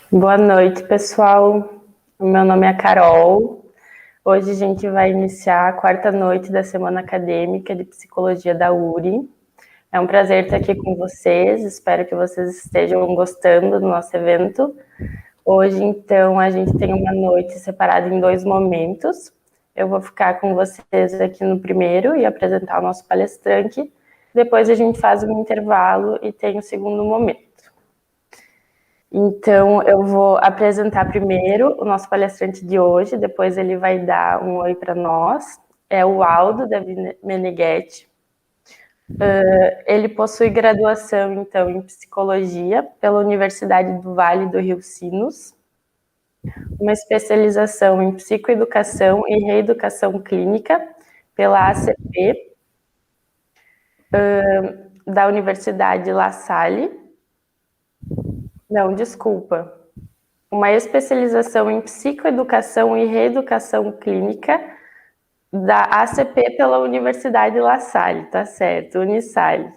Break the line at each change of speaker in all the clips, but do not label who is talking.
Boa noite, pessoal. O meu nome é Carol. Hoje a gente vai iniciar a quarta noite da Semana Acadêmica de Psicologia da URI. É um prazer estar aqui com vocês. Espero que vocês estejam gostando do nosso evento. Hoje, então, a gente tem uma noite separada em dois momentos. Eu vou ficar com vocês aqui no primeiro e apresentar o nosso palestrante. Depois a gente faz um intervalo e tem o segundo momento. Então, eu vou apresentar primeiro o nosso palestrante de hoje, depois ele vai dar um oi para nós. É o Aldo da Meneghetti. Ele possui graduação, então, em Psicologia pela Universidade do Vale do Rio Sinos, uma especialização em Psicoeducação e Reeducação Clínica pela ACP, da Universidade La Salle. Não, desculpa. Uma especialização em Psicoeducação e Reeducação Clínica da ACP pela Universidade La Salle, tá certo, Unisalle.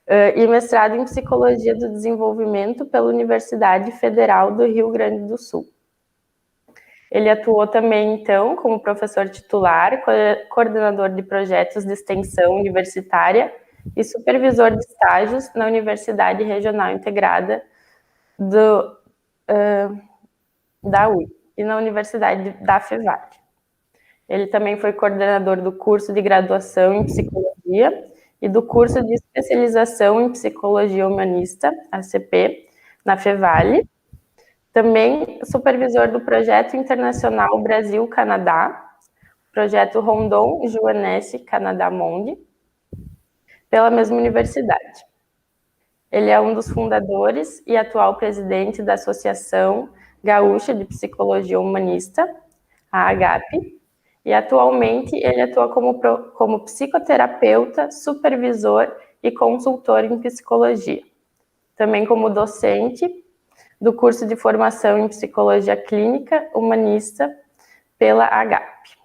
E mestrado em Psicologia do Desenvolvimento pela Universidade Federal do Rio Grande do Sul. Ele atuou também, então, como professor titular, coordenador de projetos de extensão universitária e supervisor de estágios na Universidade Regional Integrada da UI e na Universidade da FEVAL. Ele também foi coordenador do curso de graduação em Psicologia e do curso de especialização em Psicologia Humanista, ACP, na FEVAL. Também supervisor do projeto internacional Brasil-Canadá, projeto Rondon-Joannès Canadá-Monde, pela mesma universidade. Ele é um dos fundadores e atual presidente da Associação Gaúcha de Psicologia Humanista, a AGAP, e atualmente ele atua como psicoterapeuta, supervisor e consultor em psicologia. Também como docente do curso de formação em psicologia clínica humanista pela AGAP.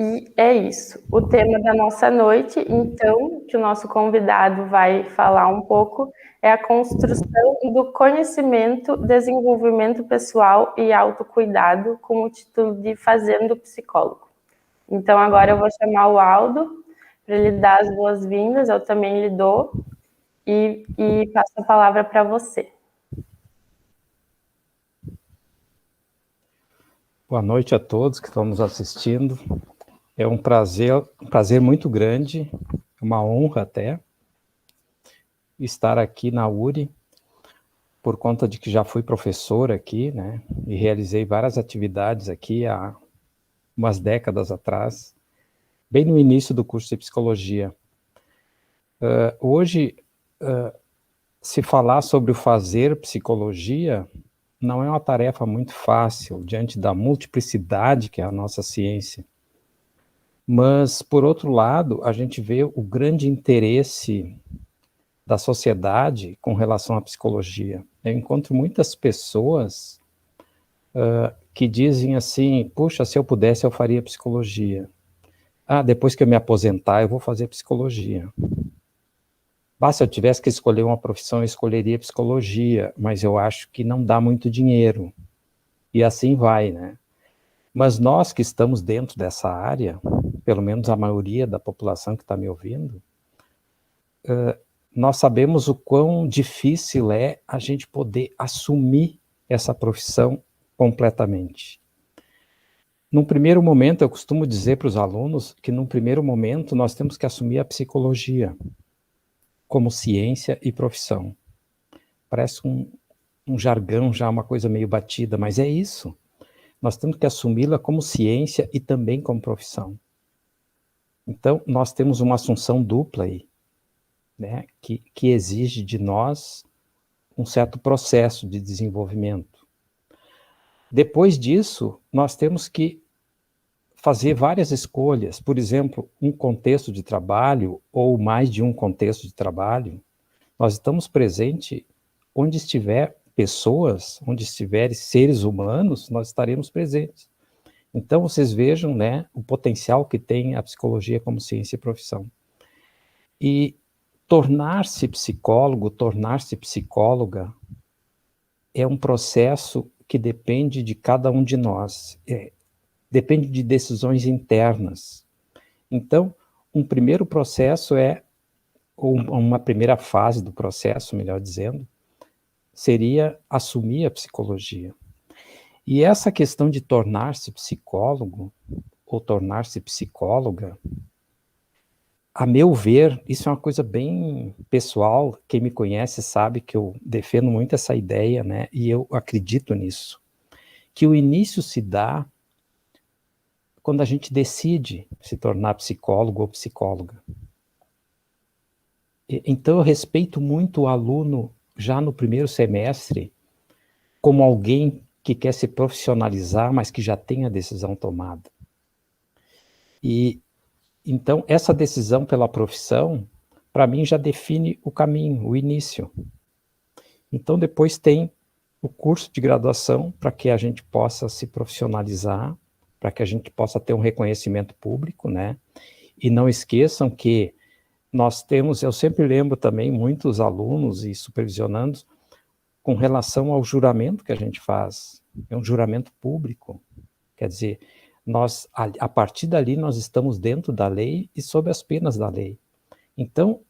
E é isso. O tema da nossa noite, então, que o nosso convidado vai falar um pouco, é a construção do conhecimento, desenvolvimento pessoal e autocuidado, com o título de Fazendo Psicólogo. Então, agora eu vou chamar o Aldo para ele dar as boas-vindas, eu também lhe dou, e passo a palavra para você.
Boa noite a todos que estão nos assistindo. É um prazer muito grande, uma honra até, estar aqui na URI, por conta de que já fui professor aqui, né, e realizei várias atividades aqui há umas décadas atrás, bem no início do curso de Psicologia. Hoje, se falar sobre o fazer psicologia, não é uma tarefa muito fácil, diante da multiplicidade que é a nossa ciência. Mas, por outro lado, a gente vê o grande interesse da sociedade com relação à psicologia. Eu encontro muitas pessoas que dizem assim, puxa, se eu pudesse eu faria psicologia. Ah, depois que eu me aposentar eu vou fazer psicologia. Se eu tivesse que escolher uma profissão eu escolheria psicologia, mas eu acho que não dá muito dinheiro. E assim vai, né? Mas nós que estamos dentro dessa área, pelo menos a maioria da população que está me ouvindo, nós sabemos o quão difícil é a gente poder assumir essa profissão completamente. Num primeiro momento, eu costumo dizer para os alunos que num primeiro momento nós temos que assumir a psicologia como ciência e profissão. Parece um jargão já, uma coisa meio batida, mas é isso. Nós temos que assumi-la como ciência e também como profissão. Então, nós temos uma assunção dupla aí, né, que exige de nós um certo processo de desenvolvimento. Depois disso, nós temos que fazer várias escolhas, por exemplo, um contexto de trabalho ou mais de um contexto de trabalho. Nós estamos presentes onde estiver pessoas, onde estiverem seres humanos, nós estaremos presentes. Então, vocês vejam, né, o potencial que tem a psicologia como ciência e profissão. E tornar-se psicólogo, tornar-se psicóloga é um processo que depende de cada um de nós, depende de decisões internas. Então, um primeiro processo ou uma primeira fase do processo, melhor dizendo, seria assumir a psicologia. E essa questão de tornar-se psicólogo ou tornar-se psicóloga, a meu ver, isso é uma coisa bem pessoal. Quem me conhece sabe que eu defendo muito essa ideia, né? E eu acredito nisso. Que o início se dá quando a gente decide se tornar psicólogo ou psicóloga. Então, eu respeito muito o aluno já no primeiro semestre como alguém que quer se profissionalizar, mas que já tem a decisão tomada. E então, essa decisão pela profissão, para mim, já define o caminho, o início. Então, depois tem o curso de graduação para que a gente possa se profissionalizar, para que a gente possa ter um reconhecimento público, né? E não esqueçam que nós temos, eu sempre lembro também muitos alunos e supervisionandos com relação ao juramento que a gente faz. É um juramento público. Quer dizer, nós, a partir dali, nós estamos dentro da lei e sob as penas da lei. Então,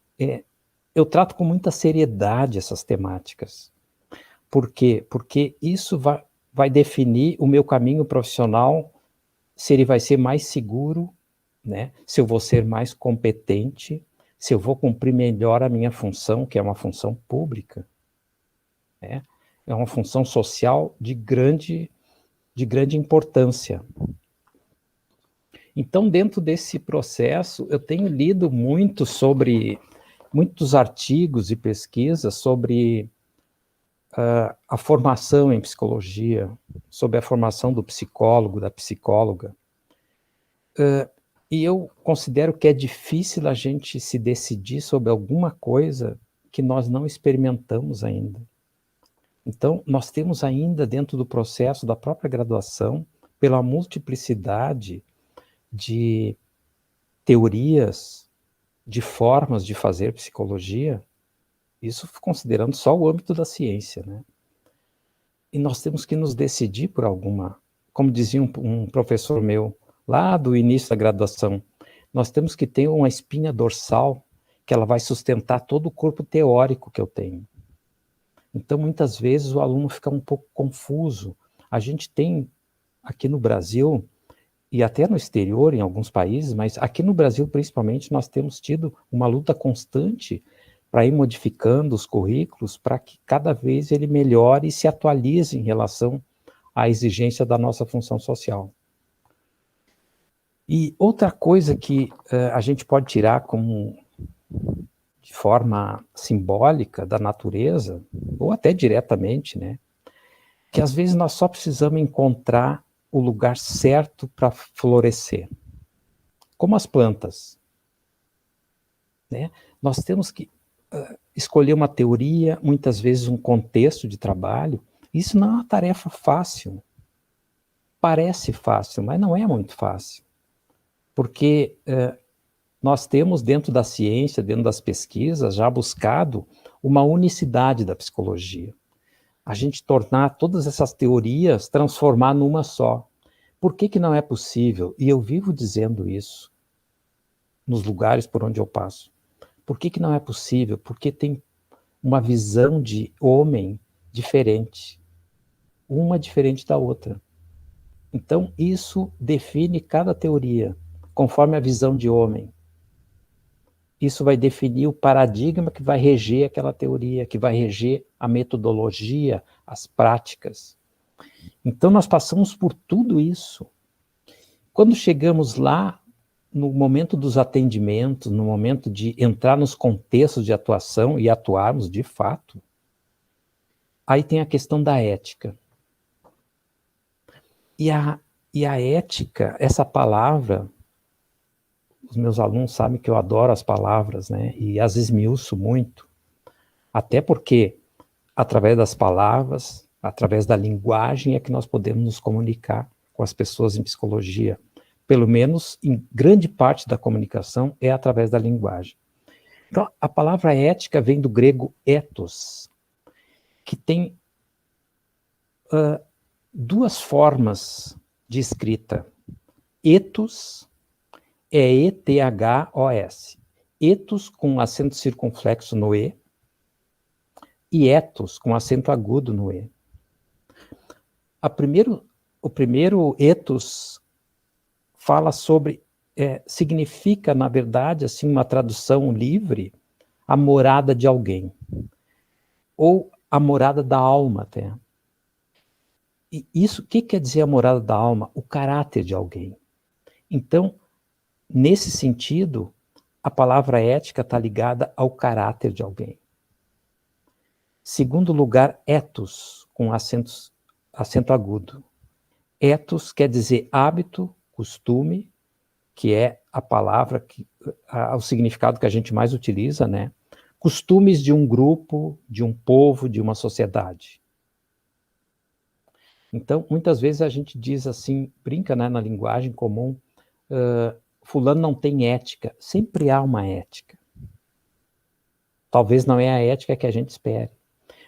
eu trato com muita seriedade essas temáticas. Por quê? Porque isso vai definir o meu caminho profissional, se ele vai ser mais seguro, né? Se eu vou ser mais competente, se eu vou cumprir melhor a minha função, que é uma função pública, né? É uma função social de grande importância. Então, dentro desse processo, eu tenho lido muito sobre muitos artigos e pesquisas sobre a formação em psicologia, sobre a formação do psicólogo, da psicóloga. E eu considero que é difícil a gente se decidir sobre alguma coisa que nós não experimentamos ainda. Então, nós temos ainda dentro do processo da própria graduação, pela multiplicidade de teorias, de formas de fazer psicologia, isso considerando só o âmbito da ciência, né? E nós temos que nos decidir por alguma, como dizia um professor meu, lá do início da graduação, nós temos que ter uma espinha dorsal que ela vai sustentar todo o corpo teórico que eu tenho. Então, muitas vezes, o aluno fica um pouco confuso. A gente tem, aqui no Brasil, e até no exterior, em alguns países, mas aqui no Brasil, principalmente, nós temos tido uma luta constante para ir modificando os currículos para que cada vez ele melhore e se atualize em relação à exigência da nossa função social. E outra coisa que a gente pode tirar como de forma simbólica da natureza, ou até diretamente, né? Que às vezes nós só precisamos encontrar o lugar certo para florescer. Como as plantas, né? Nós temos que escolher uma teoria, muitas vezes um contexto de trabalho. Isso não é uma tarefa fácil. Parece fácil, mas não é muito fácil. Porque nós temos dentro da ciência, dentro das pesquisas, já buscado uma unicidade da psicologia. A gente tornar todas essas teorias, transformar numa só. Por que não é possível? E eu vivo dizendo isso nos lugares por onde eu passo. Por que não é possível? Porque tem uma visão de homem diferente. Uma diferente da outra. Então, isso define cada teoria, conforme a visão de homem. Isso vai definir o paradigma que vai reger aquela teoria, que vai reger a metodologia, as práticas. Então, nós passamos por tudo isso. Quando chegamos lá, no momento dos atendimentos, no momento de entrar nos contextos de atuação e atuarmos de fato, aí tem a questão da ética. E a ética, essa palavra, os meus alunos sabem que eu adoro as palavras, né? E as esmiuço muito. Até porque, através das palavras, através da linguagem, é que nós podemos nos comunicar com as pessoas em psicologia. Pelo menos, em grande parte da comunicação, é através da linguagem. Então, a palavra ética vem do grego ethos, que tem duas formas de escrita. Ethos é E-T-H-O-S. Ethos com acento circunflexo no E e ethos com acento agudo no E. O primeiro ethos fala sobre, significa, na verdade, assim, uma tradução livre, a morada de alguém, ou a morada da alma até. E isso, o que quer dizer a morada da alma? O caráter de alguém. Então, nesse sentido, a palavra ética está ligada ao caráter de alguém. Segundo lugar, ethos, com acento agudo. Ethos quer dizer hábito, costume, que é a palavra, o significado que a gente mais utiliza, né? Costumes de um grupo, de um povo, de uma sociedade. Então, muitas vezes a gente diz assim, brinca, né, na linguagem comum, fulano não tem ética. Sempre há uma ética. Talvez não é a ética que a gente espere.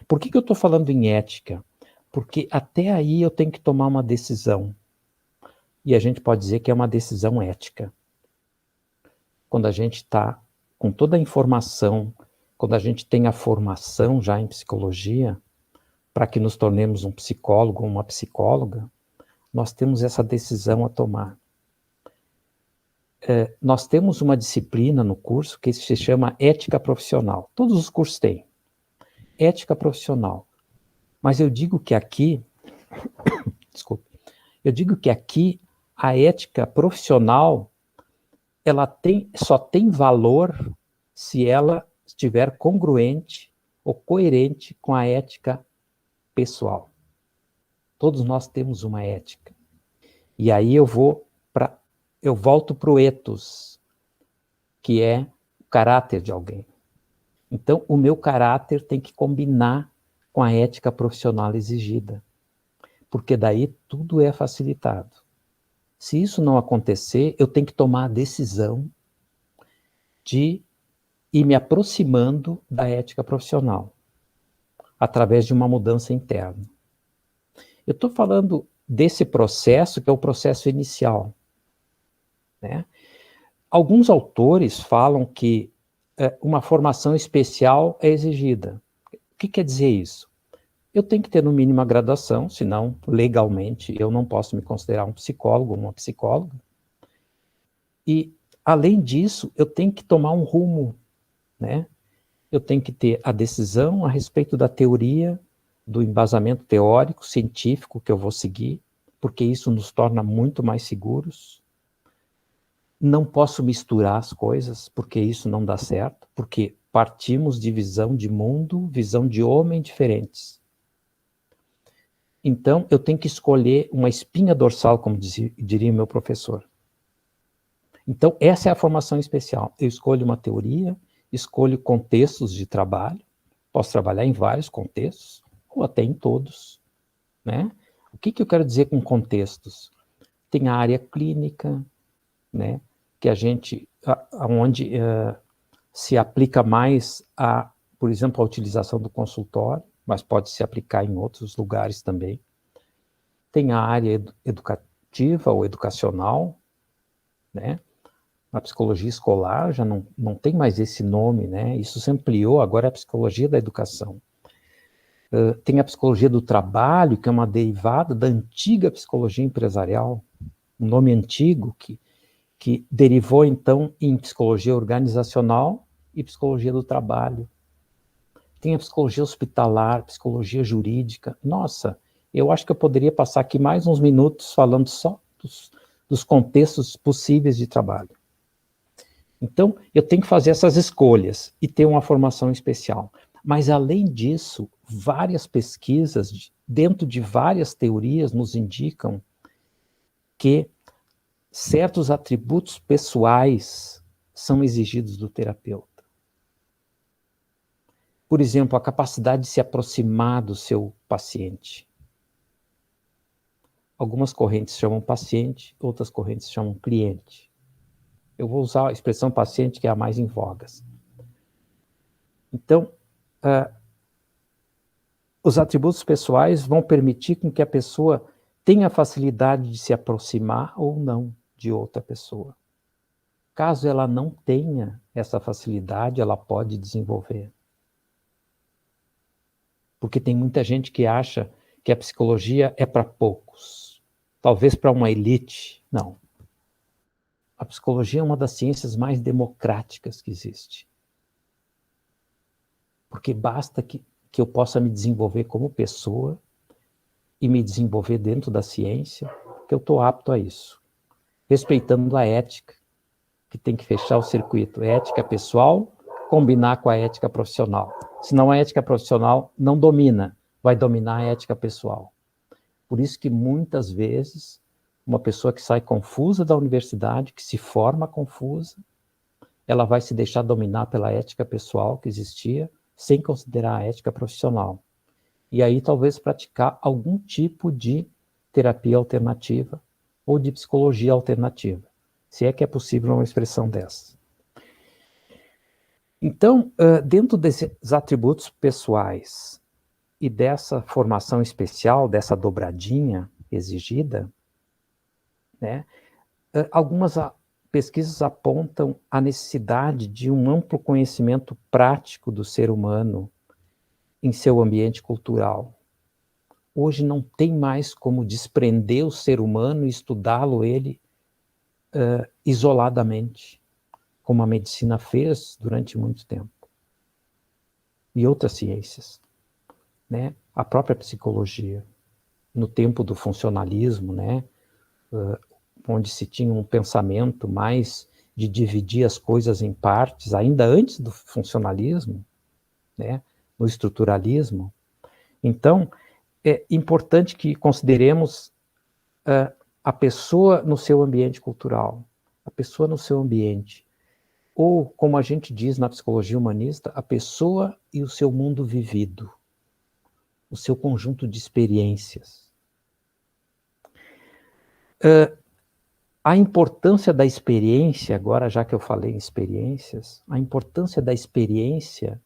Por que eu estou falando em ética? Porque até aí eu tenho que tomar uma decisão. E a gente pode dizer que é uma decisão ética. Quando a gente está com toda a informação, quando a gente tem a formação já em psicologia, para que nos tornemos um psicólogo ou uma psicóloga, nós temos essa decisão a tomar. Nós temos uma disciplina no curso que se chama ética profissional. Todos os cursos têm. Ética profissional. Mas eu digo que aqui, desculpe, eu digo que aqui a ética profissional, ela só tem valor se ela estiver congruente ou coerente com a ética pessoal. Todos nós temos uma ética. E aí eu volto para o ethos, que é o caráter de alguém. Então, o meu caráter tem que combinar com a ética profissional exigida, porque daí tudo é facilitado. Se isso não acontecer, eu tenho que tomar a decisão de ir me aproximando da ética profissional, através de uma mudança interna. Eu estou falando desse processo, que é o processo inicial, né? Alguns autores falam que uma formação especial é exigida. O que quer dizer isso? Eu tenho que ter no mínimo a graduação, senão, legalmente, eu não posso me considerar um psicólogo ou uma psicóloga. E, além disso, eu tenho que tomar um rumo, né? Eu tenho que ter a decisão a respeito da teoria, do embasamento teórico, científico que eu vou seguir, porque isso nos torna muito mais seguros. Não posso misturar as coisas, porque isso não dá certo, porque partimos de visão de mundo, visão de homem diferentes. Então, eu tenho que escolher uma espinha dorsal, como diria meu professor. Então, essa é a formação especial. Eu escolho uma teoria, escolho contextos de trabalho, posso trabalhar em vários contextos, ou até em todos, né? O que eu quero dizer com contextos? Tem a área clínica, né? Que a gente, onde se aplica mais por exemplo, a utilização do consultório, mas pode se aplicar em outros lugares também. Tem a área educativa ou educacional, né? A psicologia escolar já não tem mais esse nome, né? Isso se ampliou, agora é a psicologia da educação. Tem a psicologia do trabalho, que é uma derivada da antiga psicologia empresarial, um nome antigo que derivou, então, em psicologia organizacional e psicologia do trabalho. Tem a psicologia hospitalar, psicologia jurídica. Nossa, eu acho que eu poderia passar aqui mais uns minutos falando só dos contextos possíveis de trabalho. Então, eu tenho que fazer essas escolhas e ter uma formação especial. Mas, além disso, várias pesquisas, dentro de várias teorias, nos indicam que certos atributos pessoais são exigidos do terapeuta. Por exemplo, a capacidade de se aproximar do seu paciente. Algumas correntes chamam paciente, outras correntes chamam cliente. Eu vou usar a expressão paciente, que é a mais em voga. Então, os atributos pessoais vão permitir com que a pessoa tenha facilidade de se aproximar ou não de outra pessoa. Caso ela não tenha essa facilidade, ela pode desenvolver. Porque tem muita gente que acha que a psicologia é para poucos, talvez para uma elite. Não. A psicologia é uma das ciências mais democráticas que existe. Porque basta que eu possa me desenvolver como pessoa e me desenvolver dentro da ciência, que eu estou apto a isso. Respeitando a ética, que tem que fechar o circuito. Ética pessoal, combinar com a ética profissional. Senão a ética profissional não domina, vai dominar a ética pessoal. Por isso que muitas vezes uma pessoa que sai confusa da universidade, que se forma confusa, ela vai se deixar dominar pela ética pessoal que existia, sem considerar a ética profissional. E aí talvez praticar algum tipo de terapia alternativa ou de psicologia alternativa, se é que é possível uma expressão dessa. Então, dentro desses atributos pessoais e dessa formação especial, dessa dobradinha exigida, né, algumas pesquisas apontam a necessidade de um amplo conhecimento prático do ser humano em seu ambiente cultural. Hoje não tem mais como desprender o ser humano e estudá-lo ele isoladamente, como a medicina fez durante muito tempo. E outras ciências, né? A própria psicologia, no tempo do funcionalismo, né? Onde se tinha um pensamento mais de dividir as coisas em partes, ainda antes do funcionalismo, né? No estruturalismo. Então, é importante que consideremos a pessoa no seu ambiente cultural, a pessoa no seu ambiente, ou, como a gente diz na psicologia humanista, a pessoa e o seu mundo vivido, o seu conjunto de experiências. A importância da experiência, agora já que eu falei em experiências, a importância da experiência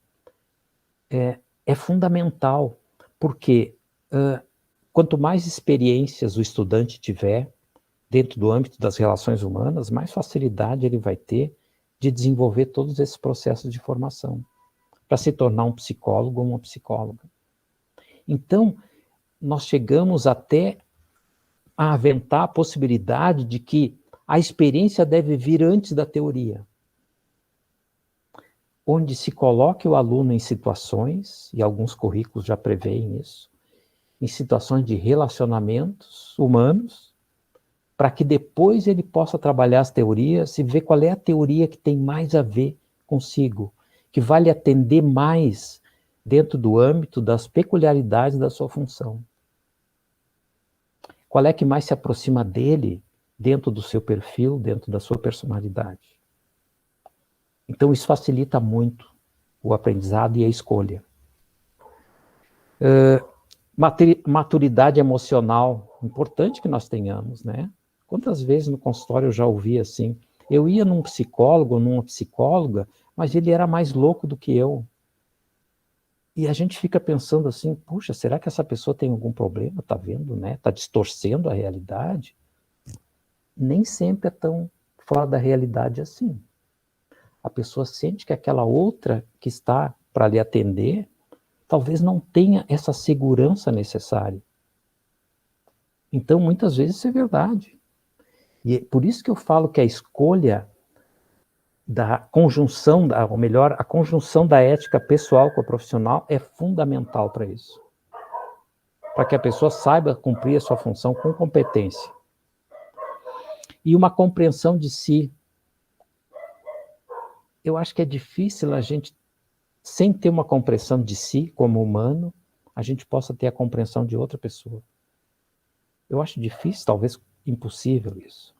é fundamental, porque quanto mais experiências o estudante tiver dentro do âmbito das relações humanas, mais facilidade ele vai ter de desenvolver todos esses processos de formação, para se tornar um psicólogo ou uma psicóloga. Então, nós chegamos até a aventar a possibilidade de que a experiência deve vir antes da teoria, onde se coloque o aluno em situações, e alguns currículos já preveem isso, em situações de relacionamentos humanos, para que depois ele possa trabalhar as teorias e ver qual é a teoria que tem mais a ver consigo, que vai lhe atender mais dentro do âmbito das peculiaridades da sua função. Qual é que mais se aproxima dele dentro do seu perfil, dentro da sua personalidade. Então isso facilita muito o aprendizado e a escolha. Maturidade emocional, importante que nós tenhamos, né? Quantas vezes no consultório eu já ouvi assim, eu ia num psicólogo, numa psicóloga, mas ele era mais louco do que eu. E a gente fica pensando assim, puxa, será que essa pessoa tem algum problema? Tá vendo, né? Tá distorcendo a realidade? Nem sempre é tão fora da realidade assim. A pessoa sente que aquela outra que está para lhe atender, talvez não tenha essa segurança necessária. Então, muitas vezes isso é verdade. E é por isso que eu falo que a escolha da conjunção, ou melhor, a conjunção da ética pessoal com a profissional é fundamental para isso. Para que a pessoa saiba cumprir a sua função com competência. E uma compreensão de si. Eu acho que é difícil a gente, sem ter uma compreensão de si como humano, a gente possa ter a compreensão de outra pessoa. Eu acho difícil, talvez impossível isso.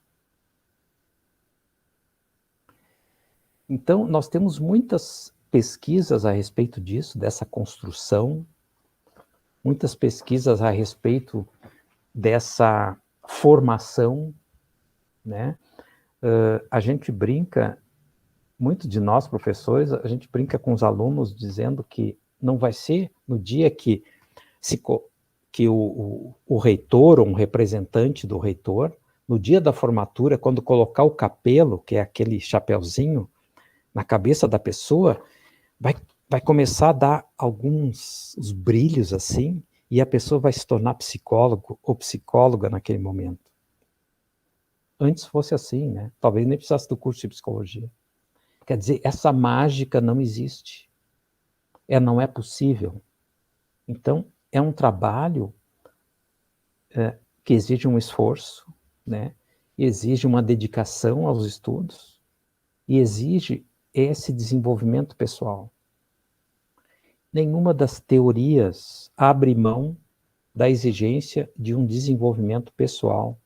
Então, nós temos muitas pesquisas a respeito disso, dessa construção, muitas pesquisas a respeito dessa formação, né? A gente brinca muitos de nós, professores, a gente brinca com os alunos dizendo que não vai ser no dia que, que o reitor ou um representante do reitor, no dia da formatura, quando colocar o capelo, que é aquele chapeuzinho, na cabeça da pessoa, vai começar a dar alguns os brilhos assim, e a pessoa vai se tornar psicólogo ou psicóloga naquele momento. Antes fosse assim, né? Talvez nem precisasse do curso de psicologia. Quer dizer, essa mágica não existe. Não é possível. Então, é um trabalho que exige um esforço, né? Exige uma dedicação aos estudos e exige esse desenvolvimento pessoal. Nenhuma das teorias abre mão da exigência de um desenvolvimento pessoal,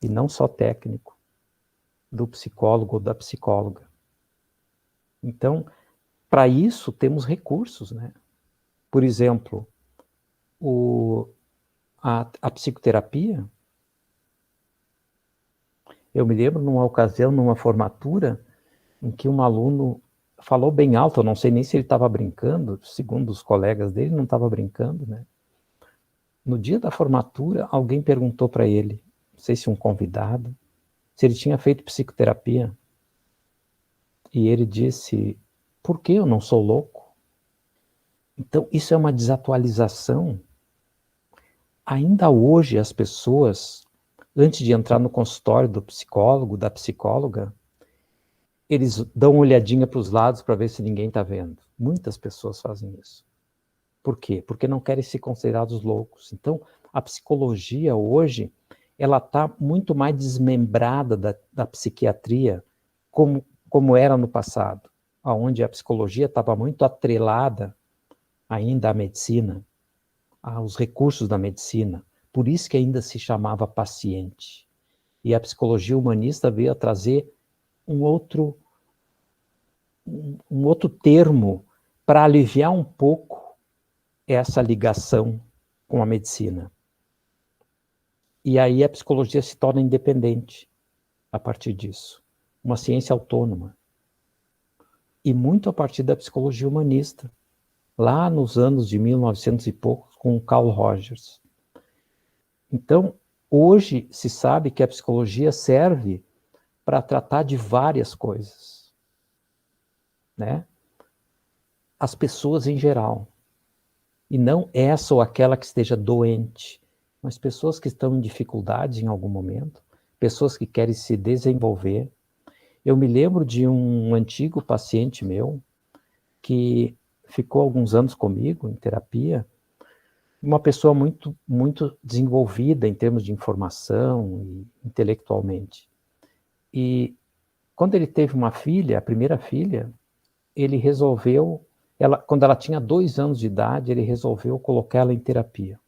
e não só técnico, do psicólogo ou da psicóloga. Então, para isso, temos recursos, né? Por exemplo, a psicoterapia. Eu me lembro numa ocasião, numa formatura, em que um aluno falou bem alto, eu não sei nem se ele estava brincando, segundo os colegas dele, não estava brincando, né? No dia da formatura, alguém perguntou para ele, não sei se um convidado, se ele tinha feito psicoterapia. E ele disse, por que eu não sou louco? Então, isso é uma desatualização. Ainda hoje, as pessoas, antes de entrar no consultório do psicólogo, da psicóloga, eles dão uma olhadinha para os lados para ver se ninguém está vendo. Muitas pessoas fazem isso. Por quê? Porque não querem ser considerados loucos. Então, a psicologia hoje, ela está muito mais desmembrada da psiquiatria, como era no passado, onde a psicologia estava muito atrelada ainda à medicina, aos recursos da medicina. Por isso que ainda se chamava paciente. E a psicologia humanista veio a trazer um outro termo para aliviar um pouco essa ligação com a medicina. E aí a psicologia se torna independente a partir disso. Uma ciência autônoma. E muito a partir da psicologia humanista, lá nos anos de 1900 e poucos, com o Carl Rogers. Então, hoje se sabe que a psicologia serve para tratar de várias coisas, né? As pessoas em geral. E não essa ou aquela que esteja doente, mas pessoas que estão em dificuldades em algum momento, pessoas que querem se desenvolver. Eu me lembro de um antigo paciente meu, que ficou alguns anos comigo em terapia, uma pessoa muito, muito desenvolvida em termos de informação e intelectualmente. E quando ele teve uma filha, a primeira filha, ele resolveu, quando ela tinha 2 anos de idade, ele resolveu colocar ela em terapia,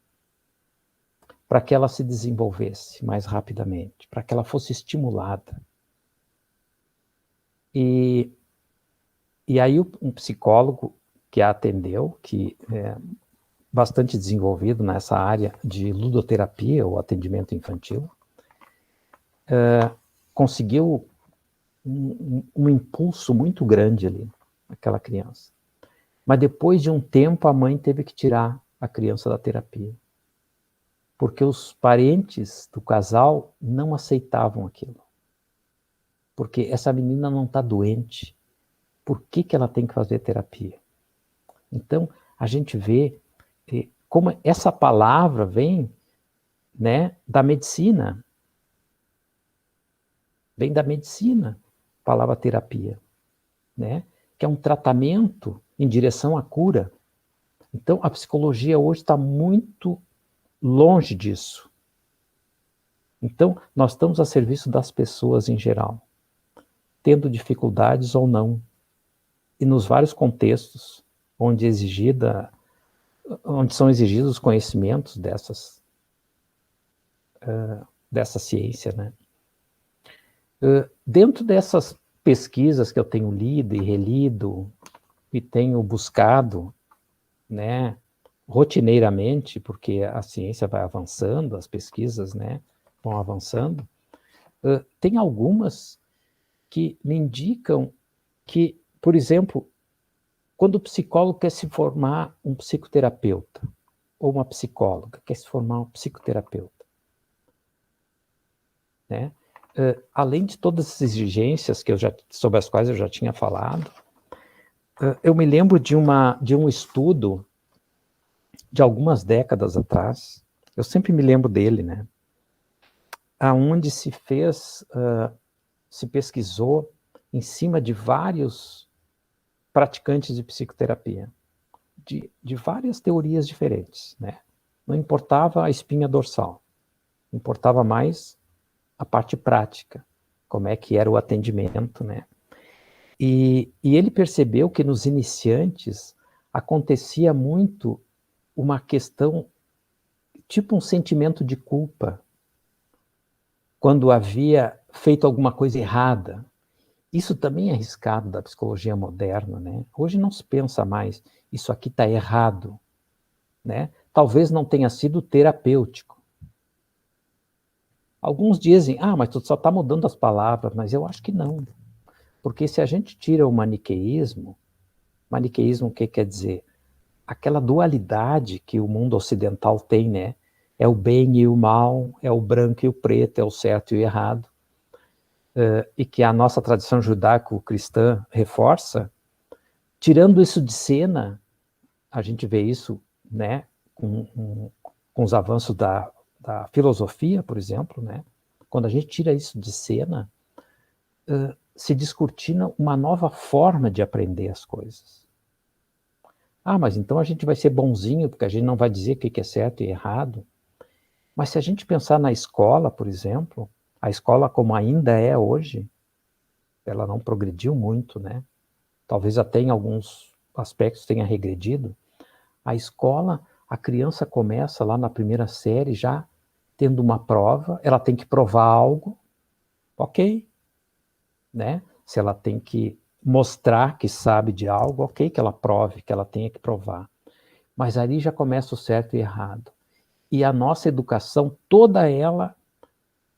para que ela se desenvolvesse mais rapidamente, para que ela fosse estimulada. E aí um psicólogo que a atendeu, que é bastante desenvolvido nessa área de ludoterapia ou atendimento infantil, conseguiu um impulso muito grande ali, naquela criança. Mas depois de um tempo, a mãe teve que tirar a criança da terapia, porque os parentes do casal não aceitavam aquilo. Porque essa menina não está doente, por que ela tem que fazer terapia? Então, a gente vê como essa palavra vem, né, da medicina. Vem da medicina, a palavra terapia, né? Que é um tratamento em direção à cura. Então, a psicologia hoje está muito longe disso. Então, nós estamos a serviço das pessoas em geral, tendo dificuldades ou não, e nos vários contextos onde são exigidos os conhecimentos dessa ciência, né? Dentro dessas pesquisas que eu tenho lido e relido e tenho buscado, né, rotineiramente, porque a ciência vai avançando, as pesquisas, né, vão avançando, tem algumas que me indicam que, por exemplo, quando o psicólogo quer se formar um psicoterapeuta, ou uma psicóloga quer se formar um psicoterapeuta, né? Além de todas as exigências sobre as quais eu já tinha falado, eu me lembro de um estudo de algumas décadas atrás, eu sempre me lembro dele, né? Aonde se pesquisou em cima de vários praticantes de psicoterapia, de várias teorias diferentes, né? Não importava a espinha dorsal, importava mais a parte prática, como é que era o atendimento, né? E ele percebeu que nos iniciantes acontecia muito uma questão, tipo um sentimento de culpa, quando havia feito alguma coisa errada. Isso também é arriscado da psicologia moderna, né? Hoje não se pensa mais, isso aqui está errado, né? Talvez não tenha sido terapêutico. Alguns dizem, mas tu só está mudando as palavras, mas eu acho que não. Porque se a gente tira o maniqueísmo o que quer dizer? Aquela dualidade que o mundo ocidental tem, né? É o bem e o mal, é o branco e o preto, é o certo e o errado. E que a nossa tradição judaico-cristã reforça, tirando isso de cena, a gente vê isso, né, com os avanços da filosofia, por exemplo, né? Quando a gente tira isso de cena, se descortina uma nova forma de aprender as coisas. Mas então a gente vai ser bonzinho, porque a gente não vai dizer o que é certo e errado. Mas se a gente pensar na escola, por exemplo, a escola como ainda é hoje, ela não progrediu muito, né? Talvez até em alguns aspectos tenha regredido. A escola, a criança começa lá na primeira série já tendo uma prova, ela tem que provar algo, ok, né? Se ela tem que mostrar que sabe de algo, ok, que ela prove, que ela tenha que provar. Mas ali já começa o certo e errado. E a nossa educação, toda ela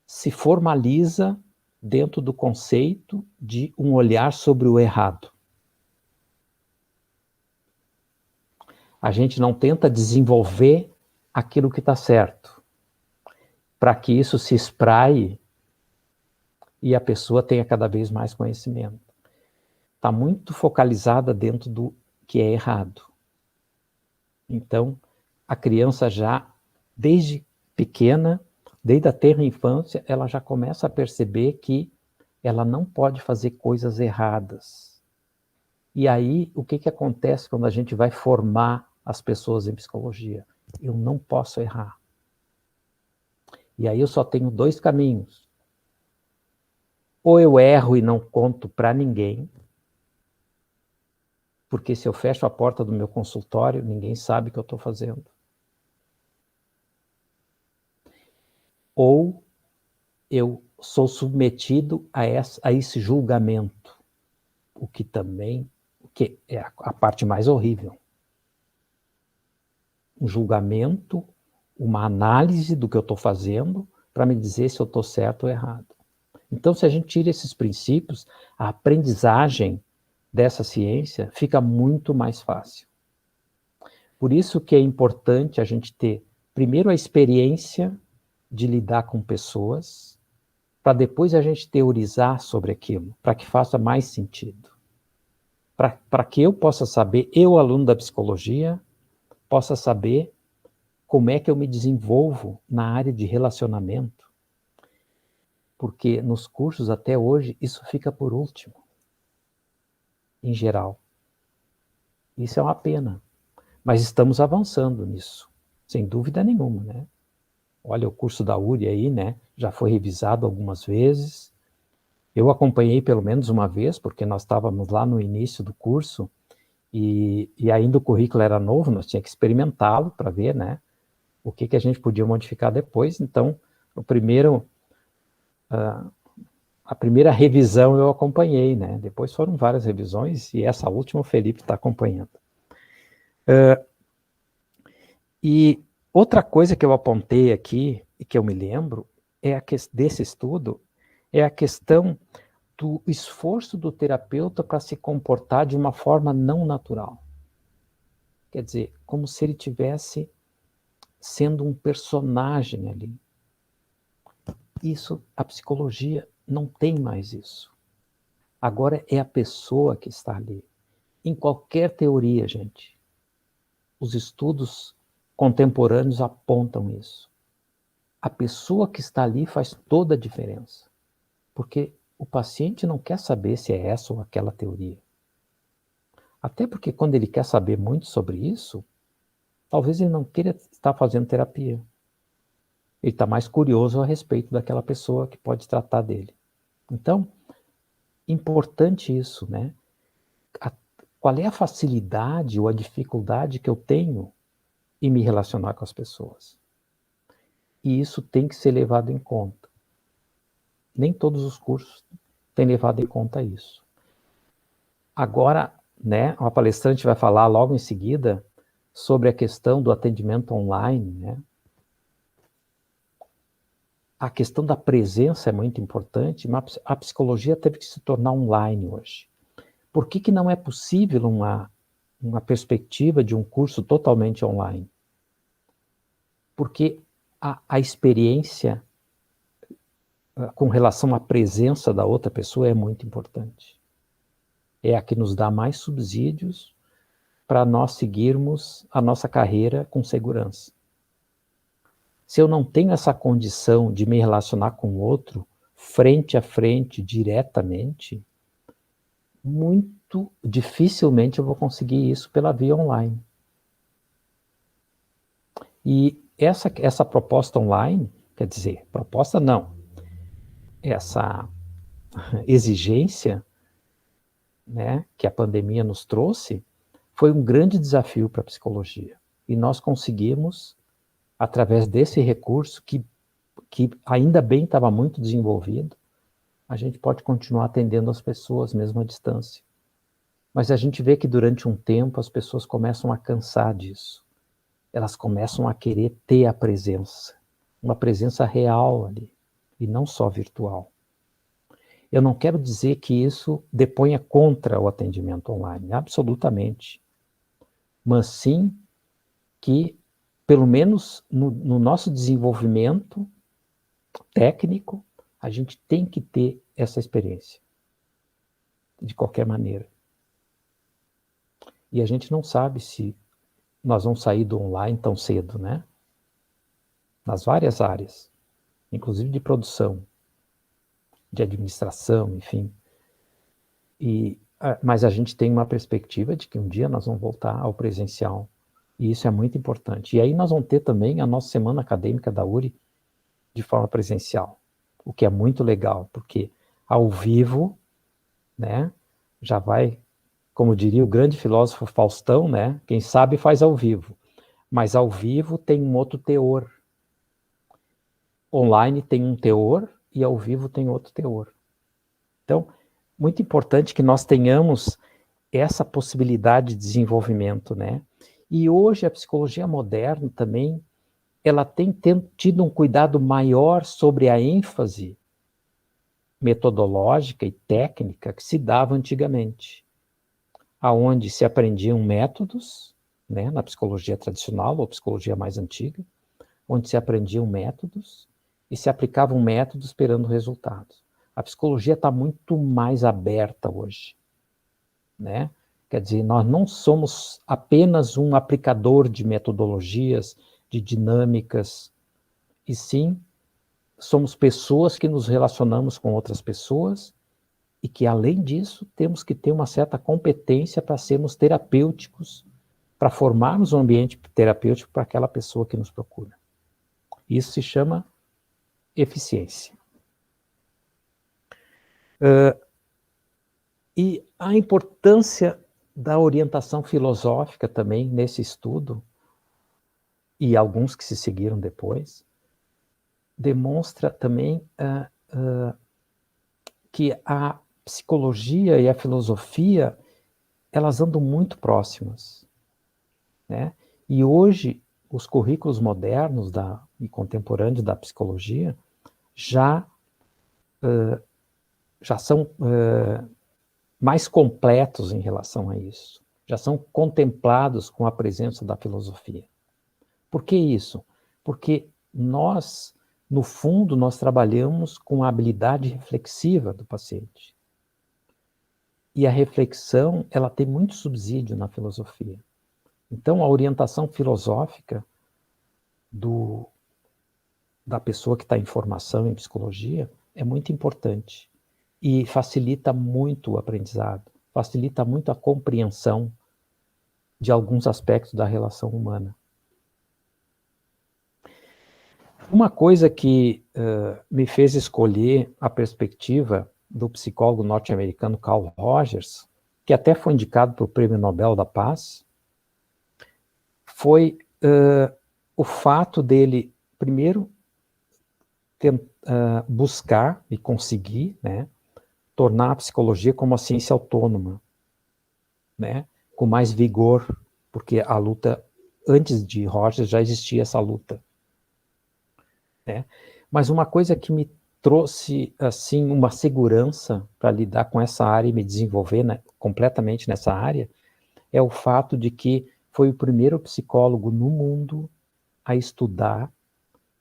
se formaliza dentro do conceito de um olhar sobre o errado. A gente não tenta desenvolver aquilo que está certo, para que isso se espraie e a pessoa tenha cada vez mais conhecimento. Está muito focalizada dentro do que é errado. Então, a criança já, desde pequena, desde a tenra infância, ela já começa a perceber que ela não pode fazer coisas erradas. E aí, o que acontece quando a gente vai formar as pessoas em psicologia? Eu não posso errar. E aí eu só tenho dois caminhos. Ou eu erro e não conto para ninguém, porque se eu fecho a porta do meu consultório, ninguém sabe o que eu estou fazendo. Ou eu sou submetido a esse julgamento, o que é a parte mais horrível. Um julgamento, uma análise do que eu estou fazendo para me dizer se eu estou certo ou errado. Então, se a gente tira esses princípios, a aprendizagem dessa ciência fica muito mais fácil. Por isso que é importante a gente ter, primeiro, a experiência de lidar com pessoas, para depois a gente teorizar sobre aquilo, para que faça mais sentido. Para que eu possa saber, eu, aluno da psicologia, possa saber como é que eu me desenvolvo na área de relacionamento. Porque nos cursos até hoje, isso fica por último, em geral. Isso é uma pena. Mas estamos avançando nisso, sem dúvida nenhuma, né? Olha, o curso da URI aí, né? Já foi revisado algumas vezes. Eu acompanhei pelo menos uma vez, porque nós estávamos lá no início do curso e ainda o currículo era novo, nós tínhamos que experimentá-lo para ver, né? O que a gente podia modificar depois. Então, a primeira revisão eu acompanhei, né? Depois foram várias revisões e essa última o Felipe está acompanhando. E outra coisa que eu apontei aqui, e que eu me lembro, desse estudo, é a questão do esforço do terapeuta para se comportar de uma forma não natural. Quer dizer, como se ele tivesse sendo um personagem ali. Isso, a psicologia não tem mais isso. Agora é a pessoa que está ali. Em qualquer teoria, gente, os estudos contemporâneos apontam isso. A pessoa que está ali faz toda a diferença. Porque o paciente não quer saber se é essa ou aquela teoria. Até porque quando ele quer saber muito sobre isso, talvez ele não queira estar fazendo terapia. Ele está mais curioso a respeito daquela pessoa que pode tratar dele. Então, importante isso, né? Qual é a facilidade ou a dificuldade que eu tenho em me relacionar com as pessoas? E isso tem que ser levado em conta. Nem todos os cursos têm levado em conta isso. Agora, né, uma palestrante vai falar logo em seguida sobre a questão do atendimento online, né? A questão da presença é muito importante, mas a psicologia teve que se tornar online hoje. Por que não é possível uma perspectiva de um curso totalmente online? Porque a experiência com relação à presença da outra pessoa é muito importante. É a que nos dá mais subsídios para nós seguirmos a nossa carreira com segurança. Se eu não tenho essa condição de me relacionar com o outro, frente a frente, diretamente, muito dificilmente eu vou conseguir isso pela via online. E essa proposta online, quer dizer, proposta não, essa exigência, né, que a pandemia nos trouxe, foi um grande desafio para a psicologia. E nós conseguimos, através desse recurso, que ainda bem estava muito desenvolvido, a gente pode continuar atendendo as pessoas mesmo à distância. Mas a gente vê que durante um tempo as pessoas começam a cansar disso. Elas começam a querer ter a presença, uma presença real ali, e não só virtual. Eu não quero dizer que isso deponha contra o atendimento online, absolutamente. Mas sim que, pelo menos no nosso desenvolvimento técnico, a gente tem que ter essa experiência, de qualquer maneira. E a gente não sabe se nós vamos sair do online tão cedo, né? Nas várias áreas, inclusive de produção, de administração, enfim. Mas a gente tem uma perspectiva de que um dia nós vamos voltar ao presencial. E isso é muito importante. E aí nós vamos ter também a nossa semana acadêmica da URI de forma presencial, o que é muito legal, porque ao vivo, né, já vai, como diria o grande filósofo Faustão, né, quem sabe faz ao vivo, mas ao vivo tem um outro teor. Online tem um teor e ao vivo tem outro teor. Então, muito importante que nós tenhamos essa possibilidade de desenvolvimento, né? E hoje a psicologia moderna também, ela tem tido um cuidado maior sobre a ênfase metodológica e técnica que se dava antigamente, aonde se aprendiam métodos, né, na psicologia tradicional ou psicologia mais antiga, onde se aprendiam métodos e se aplicavam métodos esperando resultados. A psicologia está muito mais aberta hoje, né? Quer dizer, nós não somos apenas um aplicador de metodologias, de dinâmicas, e sim somos pessoas que nos relacionamos com outras pessoas e que, além disso, temos que ter uma certa competência para sermos terapêuticos, para formarmos um ambiente terapêutico para aquela pessoa que nos procura. Isso se chama eficiência. E a importância da orientação filosófica também nesse estudo, e alguns que se seguiram depois, demonstra também que a psicologia e a filosofia, elas andam muito próximas, né? E hoje, os currículos modernos e contemporâneos da psicologia já já são mais completos em relação a isso, já são contemplados com a presença da filosofia. Por que isso? Porque nós, no fundo, nós trabalhamos com a habilidade reflexiva do paciente. E a reflexão, ela tem muito subsídio na filosofia. Então, a orientação filosófica da pessoa que está em formação em psicologia é muito importante e facilita muito o aprendizado, facilita muito a compreensão de alguns aspectos da relação humana. Uma coisa que me fez escolher a perspectiva do psicólogo norte-americano Carl Rogers, que até foi indicado para o Prêmio Nobel da Paz, foi o fato dele, primeiro, buscar e conseguir, né, tornar a psicologia como uma ciência autônoma, né, com mais vigor, porque a luta, antes de Rogers, já existia essa luta. Né? Mas uma coisa que me trouxe assim uma segurança para lidar com essa área e me desenvolver, né, completamente nessa área é o fato de que foi o primeiro psicólogo no mundo a estudar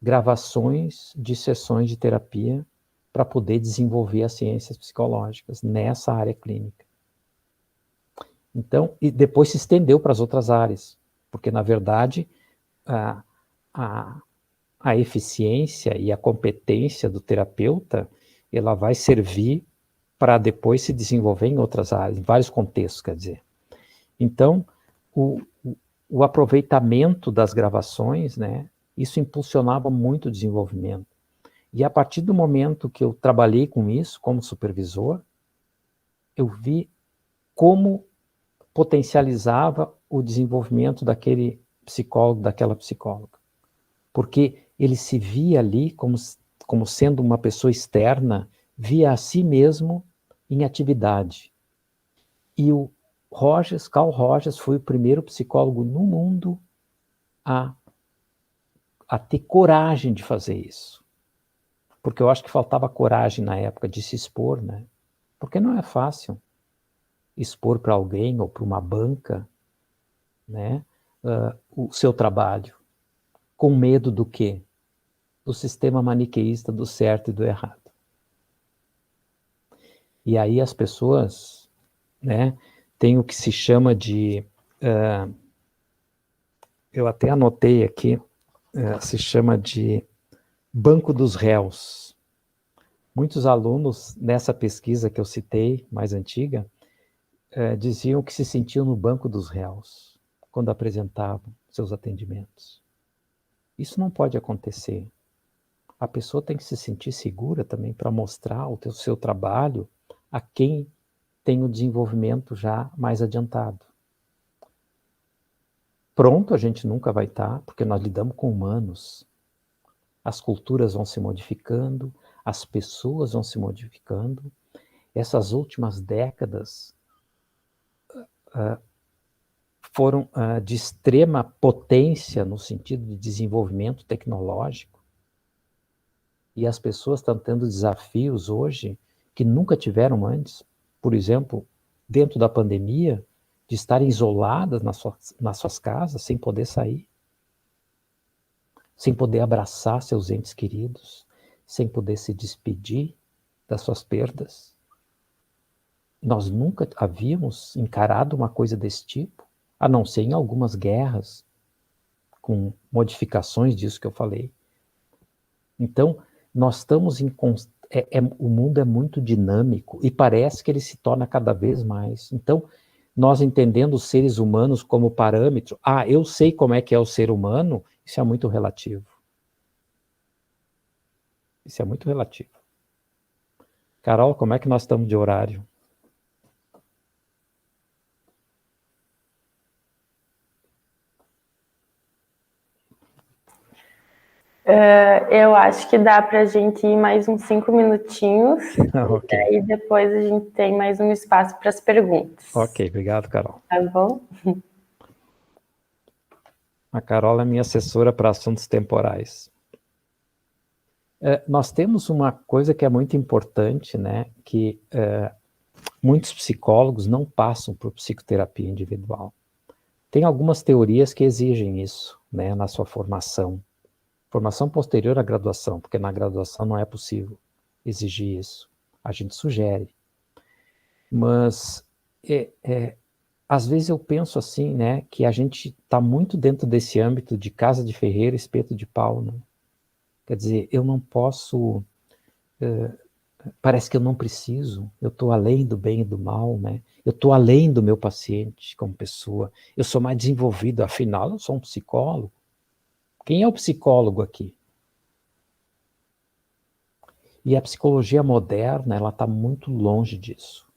gravações de sessões de terapia para poder desenvolver as ciências psicológicas nessa área clínica. Então, e depois se estendeu para as outras áreas, porque na verdade a eficiência e a competência do terapeuta, ela vai servir para depois se desenvolver em outras áreas, em vários contextos, quer dizer. Então, o aproveitamento das gravações, né, isso impulsionava muito o desenvolvimento. E a partir do momento que eu trabalhei com isso, como supervisor, eu vi como potencializava o desenvolvimento daquele psicólogo, daquela psicóloga. Porque ele se via ali como sendo uma pessoa externa, via a si mesmo em atividade. E o Carl Rogers foi o primeiro psicólogo no mundo a ter coragem de fazer isso. Porque eu acho que faltava coragem na época de se expor, né? Porque não é fácil expor para alguém ou para uma banca, né, o seu trabalho. Com medo do quê? Do sistema maniqueísta do certo e do errado. E aí as pessoas, né, têm o que se chama de... eu até anotei aqui, se chama de banco dos réus. Muitos alunos, nessa pesquisa que eu citei, mais antiga, diziam que se sentiam no banco dos réus, quando apresentavam seus atendimentos. Isso não pode acontecer. A pessoa tem que se sentir segura também para mostrar o seu trabalho a quem tem o desenvolvimento já mais adiantado. Pronto, a gente nunca vai estar, porque nós lidamos com humanos. As culturas vão se modificando, as pessoas vão se modificando. Essas últimas décadas foram de extrema potência no sentido de desenvolvimento tecnológico. E as pessoas estão tendo desafios hoje que nunca tiveram antes. Por exemplo, dentro da pandemia, de estarem isoladas nas suas casas, sem poder sair, sem poder abraçar seus entes queridos, sem poder se despedir das suas perdas. Nós nunca havíamos encarado uma coisa desse tipo, a não ser em algumas guerras, com modificações disso que eu falei. Então, nós estamos o mundo é muito dinâmico e parece que ele se torna cada vez mais. Então, nós entendendo os seres humanos como parâmetro, eu sei como é que é o ser humano, isso é muito relativo. Isso é muito relativo. Carol, como é que nós estamos de horário?
Eu acho que dá para a gente ir mais uns 5 minutinhos.
Ok.
E aí depois a gente tem mais um espaço para as perguntas.
Ok, obrigado, Carol.
Tá bom?
A Carol é minha assessora para assuntos temporais. Nós temos uma coisa que é muito importante, né, que muitos psicólogos não passam por psicoterapia individual. Tem algumas teorias que exigem isso, né, na sua formação posterior à graduação, porque na graduação não é possível exigir isso. A gente sugere. Mas, às vezes eu penso assim, né, que a gente está muito dentro desse âmbito de casa de ferreiro, espeto de pau, né? Quer dizer, eu não posso... parece que eu não preciso, eu estou além do bem e do mal, né? Eu estou além do meu paciente como pessoa, eu sou mais desenvolvido, afinal eu sou um psicólogo. Quem é o psicólogo aqui? E a psicologia moderna, ela está muito longe disso.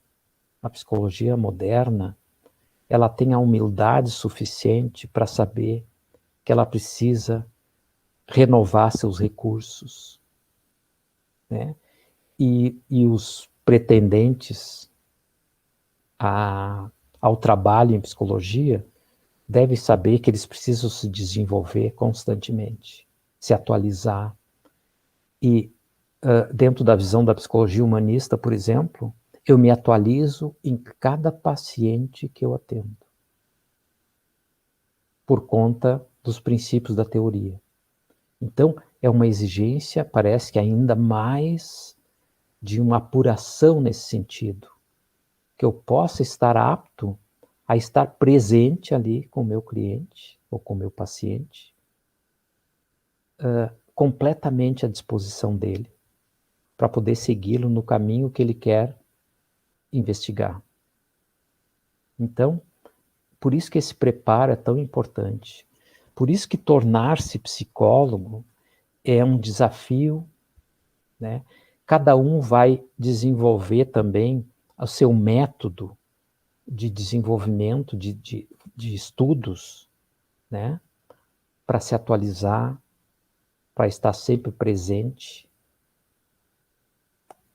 A psicologia moderna, ela tem a humildade suficiente para saber que ela precisa renovar seus recursos, né? E os pretendentes ao trabalho em psicologia devem saber que eles precisam se desenvolver constantemente, se atualizar. E dentro da visão da psicologia humanista, por exemplo, eu me atualizo em cada paciente que eu atendo, por conta dos princípios da teoria. Então, é uma exigência, parece que ainda mais de uma apuração nesse sentido, que eu possa estar apto a estar presente ali com o meu cliente ou com o meu paciente, completamente à disposição dele, para poder segui-lo no caminho que ele quer investigar. Então, por isso que esse preparo é tão importante. Por isso que tornar-se psicólogo é um desafio, né? Cada um vai desenvolver também o seu método de desenvolvimento, de estudos, né? Para se atualizar, para estar sempre presente.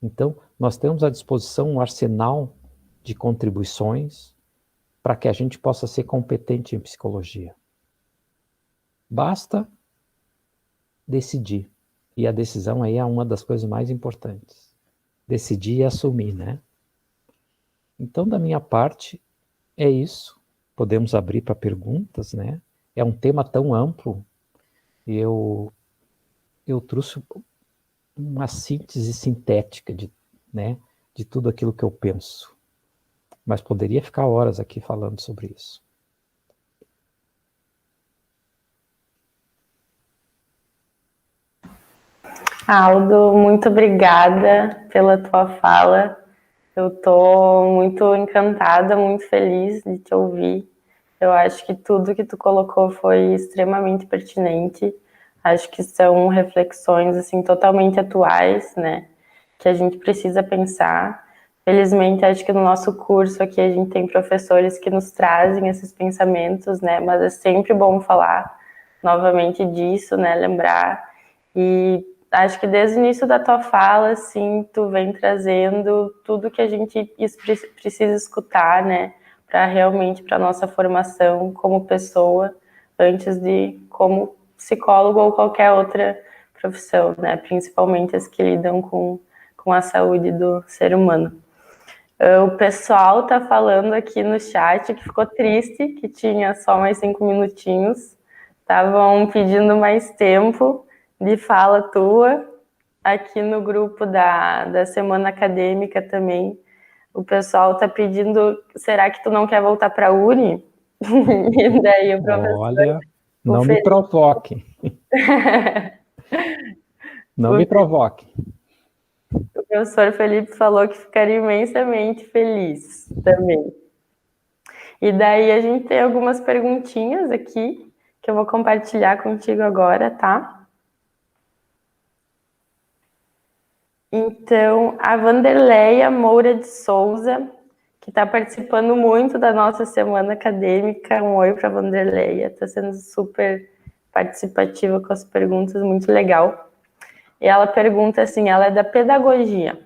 Então, nós temos à disposição um arsenal de contribuições para que a gente possa ser competente em psicologia. Basta decidir. E a decisão aí é uma das coisas mais importantes. Decidir e assumir, né? Então, da minha parte, é isso. Podemos abrir para perguntas, né? É um tema tão amplo. E eu trouxe uma síntese sintética né, de tudo aquilo que eu penso. Mas poderia ficar horas aqui falando sobre isso.
Aldo, muito obrigada pela tua fala. Eu estou muito encantada, muito feliz de te ouvir. Eu acho que tudo que tu colocou foi extremamente pertinente. Acho que são reflexões assim totalmente atuais, né? Que a gente precisa pensar. Felizmente, acho que no nosso curso aqui a gente tem professores que nos trazem esses pensamentos, né? Mas é sempre bom falar novamente disso, né? Lembrar. E acho que desde o início da tua fala, assim, tu vem trazendo tudo que a gente precisa escutar, né? Para realmente, para nossa formação como pessoa, antes de como psicólogo ou qualquer outra profissão, né? Principalmente as que lidam com a saúde do ser humano. O pessoal tá falando aqui no chat que ficou triste, que tinha só mais 5 minutinhos. Estavam pedindo mais tempo de fala tua. Aqui no grupo da Semana Acadêmica também, o pessoal tá pedindo, será que tu não quer voltar para a Uni? E daí o professor...
Olha, não me provoque. Não me provoque.
O professor Felipe falou que ficaria imensamente feliz também. E daí a gente tem algumas perguntinhas aqui que eu vou compartilhar contigo agora, tá? Então, a Vanderleia Moura de Souza, que está participando muito da nossa semana acadêmica, um oi para a Vanderleia, está sendo super participativa com as perguntas, muito legal. E ela pergunta assim, ela é da pedagogia.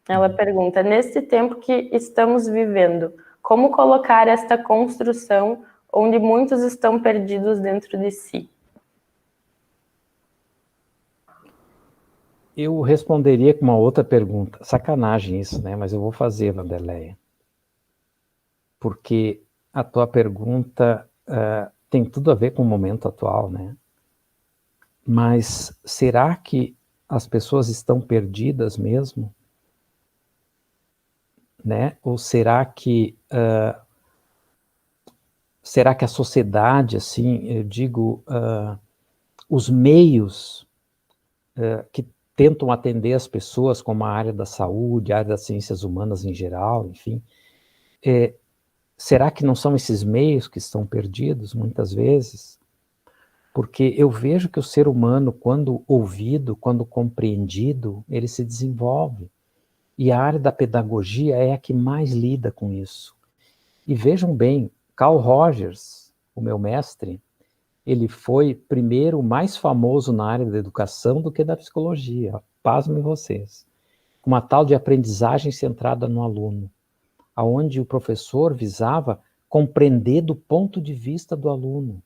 Ela pergunta, nesse tempo que estamos vivendo, como colocar esta construção onde muitos estão perdidos dentro de si?
Eu responderia com uma outra pergunta. Sacanagem isso, né? Mas eu vou fazer, Vanderleia. Porque a tua pergunta tem tudo a ver com o momento atual, né? Mas será que as pessoas estão perdidas mesmo? Né? Ou será que a sociedade, assim, eu digo, os meios que tentam atender as pessoas, como a área da saúde, a área das ciências humanas em geral, enfim, será que não são esses meios que estão perdidos, muitas vezes? Porque eu vejo que o ser humano, quando ouvido, quando compreendido, ele se desenvolve. E a área da pedagogia é a que mais lida com isso. E vejam bem, Carl Rogers, o meu mestre, ele foi primeiro mais famoso na área da educação do que da psicologia. Pasmem vocês. Uma tal de aprendizagem centrada no aluno, aonde o professor visava compreender do ponto de vista do aluno.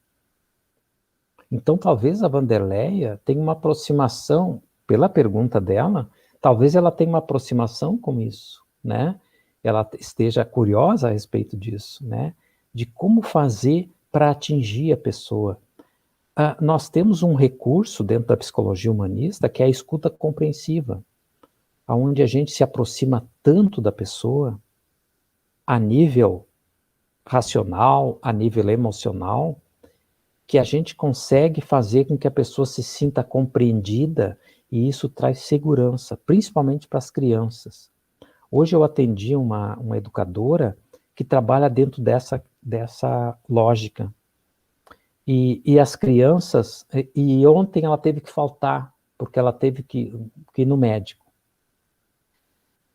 Então, talvez a Vanderleia tenha uma aproximação, pela pergunta dela, talvez ela tenha uma aproximação com isso, né? Ela esteja curiosa a respeito disso, né? De como fazer para atingir a pessoa. Nós temos um recurso dentro da psicologia humanista que é a escuta compreensiva, onde a gente se aproxima tanto da pessoa a nível racional, a nível emocional, que a gente consegue fazer com que a pessoa se sinta compreendida e isso traz segurança, principalmente para as crianças. Hoje eu atendi uma educadora que trabalha dentro dessa lógica. E as crianças, e ontem ela teve que faltar, porque ela teve que ir no médico,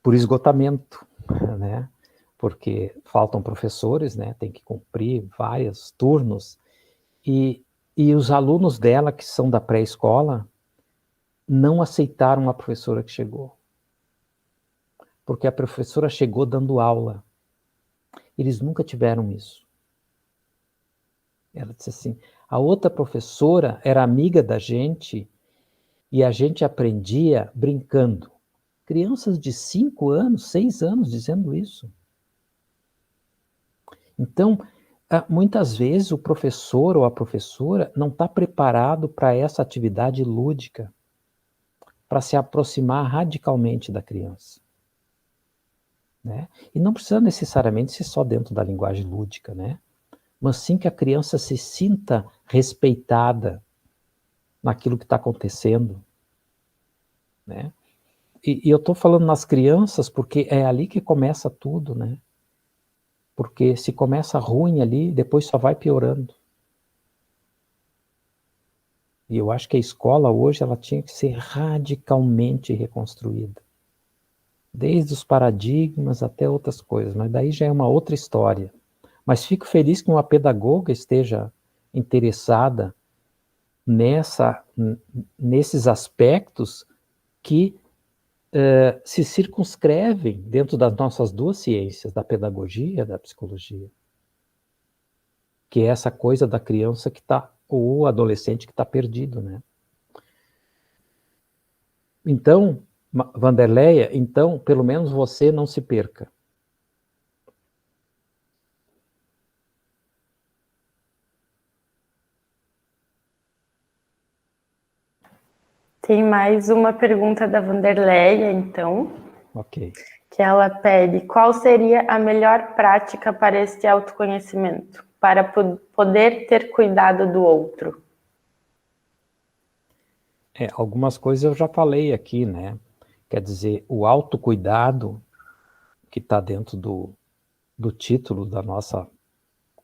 por esgotamento, né? Porque faltam professores, né? Tem que cumprir vários turnos, e os alunos dela, que são da pré-escola, não aceitaram a professora que chegou. Porque a professora chegou dando aula. Eles nunca tiveram isso. Ela disse assim, a outra professora era amiga da gente e a gente aprendia brincando. Crianças de 5 anos, 6 anos dizendo isso. Então, muitas vezes o professor ou a professora não está preparado para essa atividade lúdica, para se aproximar radicalmente da criança. Né? E não precisa necessariamente ser só dentro da linguagem lúdica, né? Mas sim que a criança se sinta respeitada naquilo que está acontecendo. Né? E eu estou falando nas crianças porque é ali que começa tudo, né? Porque se começa ruim ali, depois só vai piorando. E eu acho que a escola hoje ela tinha que ser radicalmente reconstruída. Desde os paradigmas até outras coisas, mas daí já é uma outra história. Mas fico feliz que uma pedagoga esteja interessada nesses aspectos que se circunscrevem dentro das nossas duas ciências, da pedagogia e da psicologia. Que é essa coisa da criança que está, ou adolescente que está perdido, né? Então, Vanderleia, então, pelo menos você não se perca.
Tem mais uma pergunta da Vanderleia, então.
Ok.
Que ela pede, qual seria a melhor prática para este autoconhecimento? Para poder ter cuidado do outro?
Algumas coisas eu já falei aqui, né? Quer dizer, o autocuidado, que está dentro do título da nossa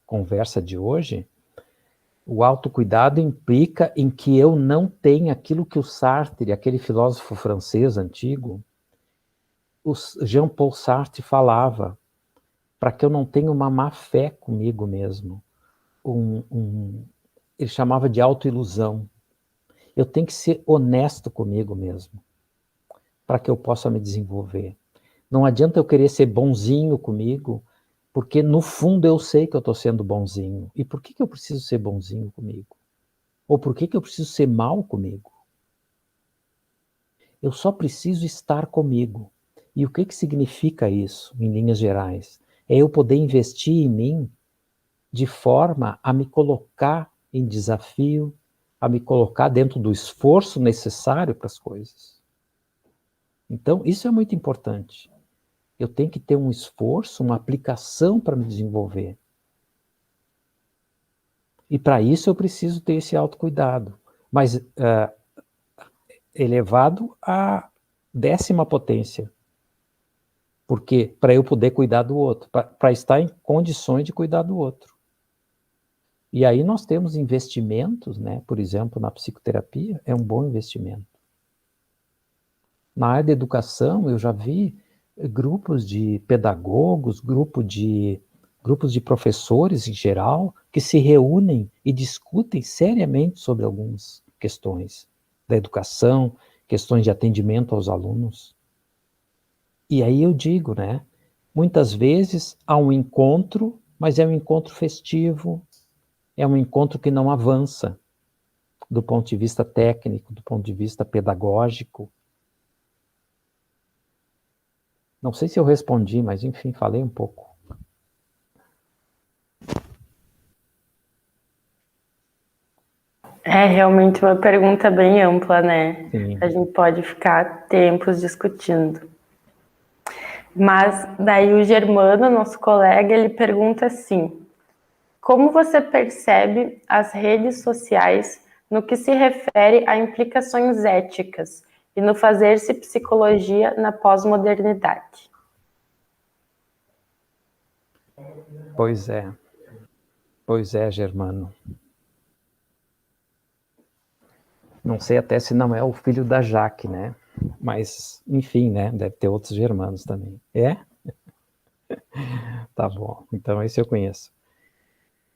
conversa de hoje, o autocuidado implica em que eu não tenha aquilo que o Sartre, aquele filósofo francês antigo, o Jean-Paul Sartre falava, para que eu não tenha uma má fé comigo mesmo. Ele chamava de autoilusão. Eu tenho que ser honesto comigo mesmo, para que eu possa me desenvolver. Não adianta eu querer ser bonzinho comigo, porque no fundo eu sei que eu estou sendo bonzinho. E por que eu preciso ser bonzinho comigo? Ou por que eu preciso ser mal comigo? Eu só preciso estar comigo. E o que significa isso, em linhas gerais? É eu poder investir em mim de forma a me colocar em desafio, a me colocar dentro do esforço necessário para as coisas. Então, isso é muito importante. Eu tenho que ter um esforço, uma aplicação para me desenvolver. E para isso eu preciso ter esse autocuidado. Mas elevado à 10ª potência. Porque para eu poder cuidar do outro, para estar em condições de cuidar do outro. E aí nós temos investimentos, né? Por exemplo, na psicoterapia, é um bom investimento. Na área da educação, eu já vi grupos de pedagogos, grupos de professores em geral, que se reúnem e discutem seriamente sobre algumas questões da educação, questões de atendimento aos alunos. E aí eu digo, né? Muitas vezes há um encontro, mas é um encontro festivo, é um encontro que não avança do ponto de vista técnico, do ponto de vista pedagógico. Não sei se eu respondi, mas enfim, falei um pouco.
É realmente uma pergunta bem ampla, né?
Sim.
A gente pode ficar tempos discutindo. Mas daí o Germano, nosso colega, ele pergunta assim: como você percebe as redes sociais no que se refere a implicações éticas e no fazer-se psicologia na pós-modernidade?
Pois é, Germano. Não sei até se não é o filho da Jaque, né? Mas, enfim, né? Deve ter outros germanos também. É? Tá bom. Então, esse eu conheço.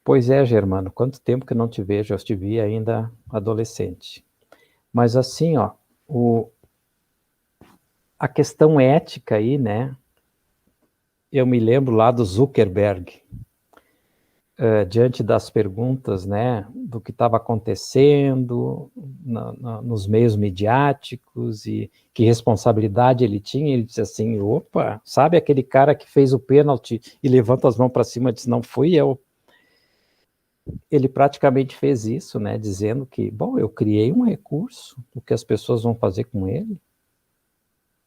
Pois é, Germano. Quanto tempo que eu não te vejo? Eu te vi ainda adolescente. Mas assim, ó, a questão ética aí, né? Eu me lembro lá do Zuckerberg, diante das perguntas, né, do que estava acontecendo nos meios midiáticos e que responsabilidade ele tinha, ele disse assim, opa, sabe aquele cara que fez o pênalti e levanta as mãos para cima e diz, não fui eu. Ele praticamente fez isso, né, dizendo que, bom, eu criei um recurso, o que as pessoas vão fazer com ele?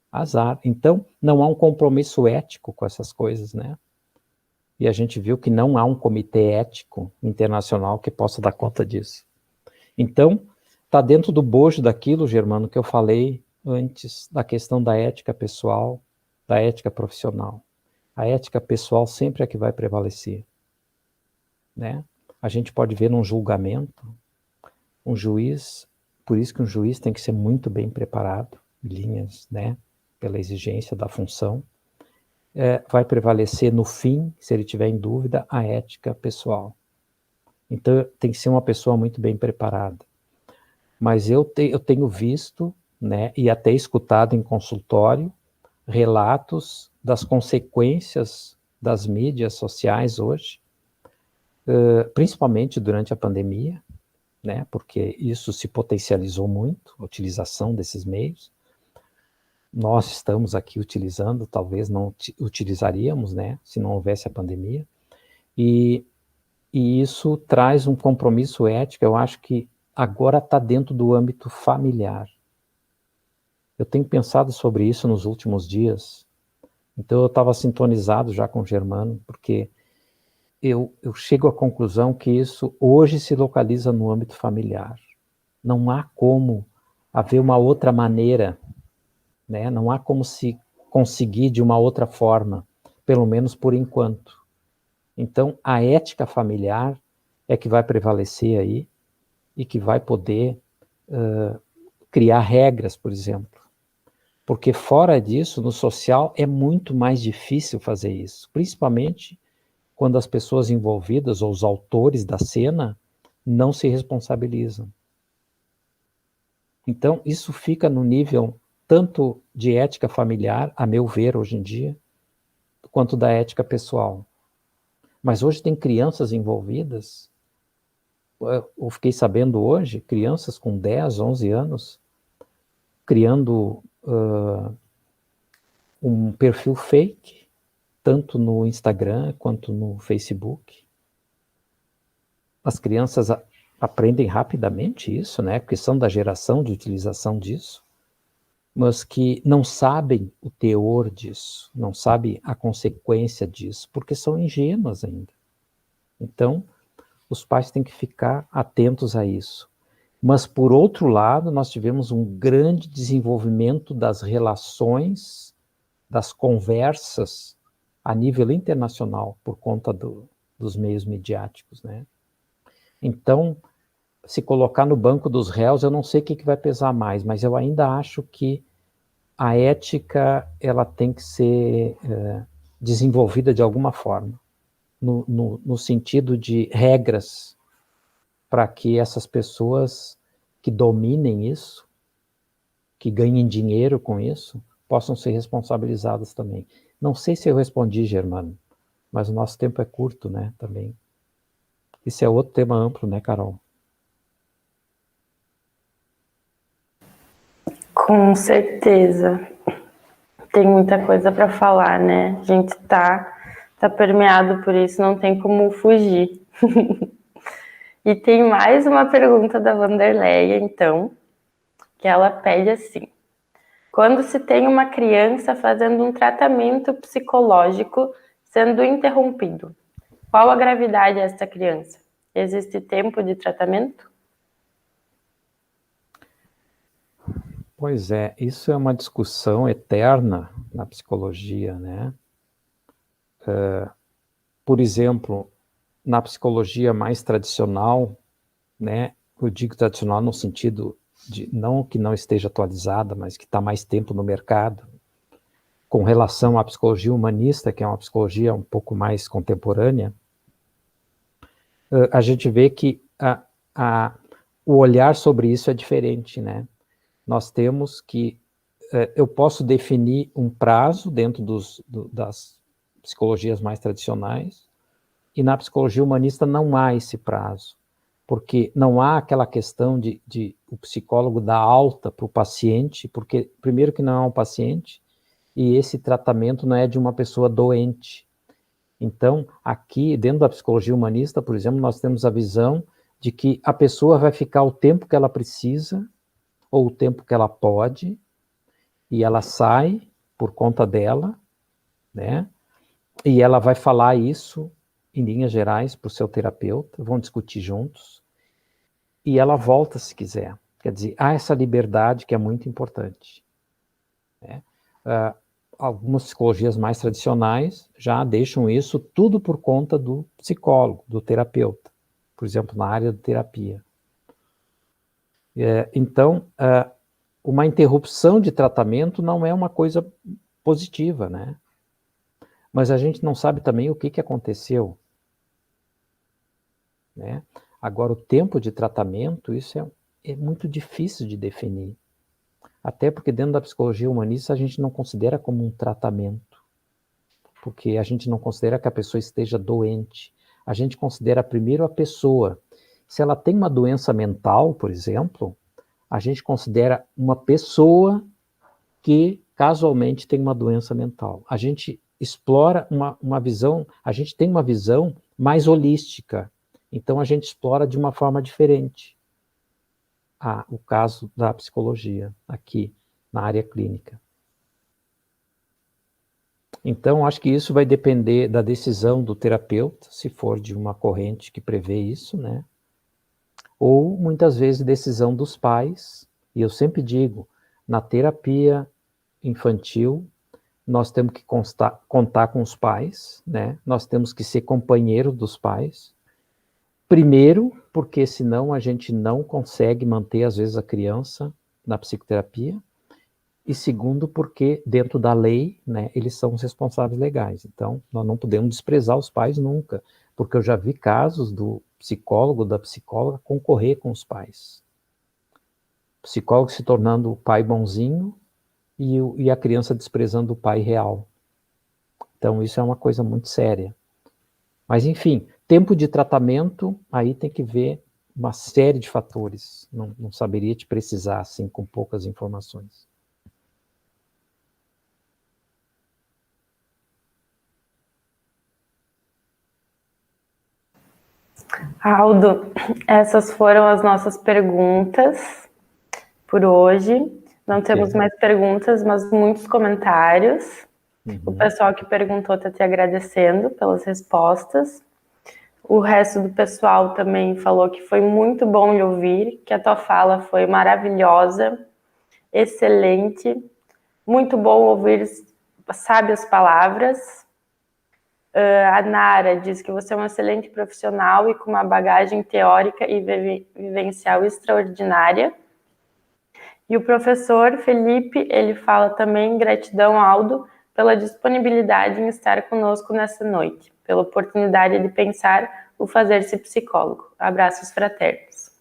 Azar. Então, não há um compromisso ético com essas coisas, né? E a gente viu que não há um comitê ético internacional que possa dar conta disso. Então, está dentro do bojo daquilo, Germano, que eu falei antes, da questão da ética pessoal, da ética profissional. A ética pessoal sempre é que vai prevalecer, né? A gente pode ver num julgamento, um juiz, por isso que um juiz tem que ser muito bem preparado, linhas, né? Pela exigência da função. Vai prevalecer no fim, se ele tiver em dúvida, a ética pessoal. Então, tem que ser uma pessoa muito bem preparada. Mas eu tenho visto, né, e até escutado em consultório, relatos das consequências das mídias sociais hoje, principalmente durante a pandemia, né, porque isso se potencializou muito, a utilização desses meios. Nós estamos aqui utilizando, talvez não utilizaríamos, né, se não houvesse a pandemia, e isso traz um compromisso ético, eu acho que agora está dentro do âmbito familiar. Eu tenho pensado sobre isso nos últimos dias, então eu estava sintonizado já com o Germano, porque eu chego à conclusão que isso hoje se localiza no âmbito familiar. Não há como haver uma outra maneira, né? Não há como se conseguir de uma outra forma, pelo menos por enquanto. Então, a ética familiar é que vai prevalecer aí e que vai poder criar regras, por exemplo. Porque fora disso, no social, é muito mais difícil fazer isso, principalmente quando as pessoas envolvidas ou os autores da cena não se responsabilizam. Então, isso fica no nível tanto de ética familiar, a meu ver, hoje em dia, quanto da ética pessoal. Mas hoje tem crianças envolvidas, eu fiquei sabendo hoje, crianças com 10, 11 anos, criando um perfil fake, tanto no Instagram quanto no Facebook. As crianças aprendem rapidamente isso, né? Porque são da geração de utilização disso, mas que não sabem o teor disso, não sabem a consequência disso, porque são ingênuas ainda. Então, os pais têm que ficar atentos a isso. Mas, por outro lado, nós tivemos um grande desenvolvimento das relações, das conversas a nível internacional, por conta dos meios midiáticos, né? Então, se colocar no banco dos réus, eu não sei o que vai pesar mais, mas eu ainda acho que a ética ela tem que ser desenvolvida de alguma forma, no sentido de regras, para que essas pessoas que dominem isso, que ganhem dinheiro com isso, possam ser responsabilizadas também. Não sei se eu respondi, Germano, mas o nosso tempo é curto, né, também. Esse é outro tema amplo, né, Carol?
Com certeza. Tem muita coisa para falar, né? A gente tá permeado por isso, não tem como fugir. E tem mais uma pergunta da Vanderleia, então, que ela pede assim: quando se tem uma criança fazendo um tratamento psicológico sendo interrompido, qual a gravidade desta criança? Existe tempo de tratamento?
Pois é, isso é uma discussão eterna na psicologia, né? Por exemplo, na psicologia mais tradicional, né? Eu digo tradicional no sentido de não que não esteja atualizada, mas que está mais tempo no mercado, com relação à psicologia humanista, que é uma psicologia um pouco mais contemporânea, a gente vê que o olhar sobre isso é diferente, né? Nós temos que eu posso definir um prazo dentro das psicologias mais tradicionais, e na psicologia humanista não há esse prazo, porque não há aquela questão de o psicólogo dar alta para o paciente, porque primeiro que não é um paciente, e esse tratamento não é de uma pessoa doente. Então, aqui, dentro da psicologia humanista, por exemplo, nós temos a visão de que a pessoa vai ficar o tempo que ela precisa, ou o tempo que ela pode, e ela sai por conta dela, né? E ela vai falar isso, em linhas gerais, para o seu terapeuta, vão discutir juntos, e ela volta se quiser. Quer dizer, há essa liberdade que é muito importante, né? Algumas psicologias mais tradicionais já deixam isso tudo por conta do psicólogo, do terapeuta, por exemplo, na área de terapia. Então, uma interrupção de tratamento não é uma coisa positiva, né? Mas a gente não sabe também o que aconteceu, né? Agora, o tempo de tratamento, isso é muito difícil de definir. Até porque dentro da psicologia humanista a gente não considera como um tratamento, porque a gente não considera que a pessoa esteja doente. A gente considera primeiro a pessoa. Se ela tem uma doença mental, por exemplo, a gente considera uma pessoa que casualmente tem uma doença mental. A gente explora uma visão, a gente tem uma visão mais holística, então a gente explora de uma forma diferente o caso da psicologia aqui na área clínica. Então, acho que isso vai depender da decisão do terapeuta, se for de uma corrente que prevê isso, né? Ou, muitas vezes, decisão dos pais. E eu sempre digo, na terapia infantil, nós temos que contar com os pais, né? Nós temos que ser companheiro dos pais. Primeiro, porque senão a gente não consegue manter, às vezes, a criança na psicoterapia. E segundo, porque dentro da lei, né, eles são os responsáveis legais. Então, nós não podemos desprezar os pais nunca, porque eu já vi casos do psicólogo, da psicóloga, concorrer com os pais. O psicólogo se tornando o pai bonzinho e a criança desprezando o pai real. Então, isso é uma coisa muito séria. Mas, enfim, tempo de tratamento, aí tem que ver uma série de fatores. Não saberia te precisar assim com poucas informações.
Aldo, essas foram as nossas perguntas por hoje. Não temos mais perguntas, mas muitos comentários. O pessoal que perguntou está te agradecendo pelas respostas. O resto do pessoal também falou que foi muito bom lhe ouvir, que a tua fala foi maravilhosa, excelente, muito bom ouvir sábias palavras. A Nara diz que você é um excelente profissional e com uma bagagem teórica e vivencial extraordinária. E o professor Felipe, ele fala também, gratidão, Aldo, pela disponibilidade em estar conosco nessa noite, pela oportunidade de pensar o fazer-se psicólogo. Abraços fraternos.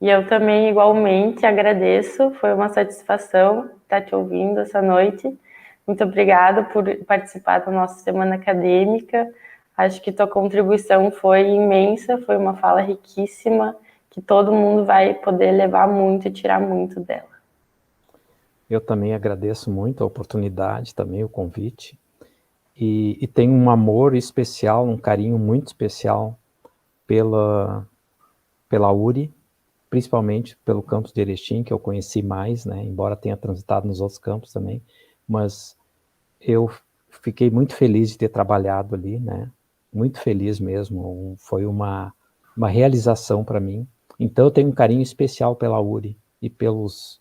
E eu também, igualmente, agradeço, foi uma satisfação estar te ouvindo essa noite. Muito obrigada por participar da nossa semana acadêmica. Acho que tua contribuição foi imensa, foi uma fala riquíssima, que todo mundo vai poder levar muito e tirar muito dela.
Eu também agradeço muito a oportunidade, também o convite, e tenho um amor especial, um carinho muito especial pela URI, principalmente pelo campus de Erechim, que eu conheci mais, né, embora tenha transitado nos outros campos também, mas eu fiquei muito feliz de ter trabalhado ali, né, muito feliz mesmo, foi uma realização para mim. Então eu tenho um carinho especial pela URI e pelos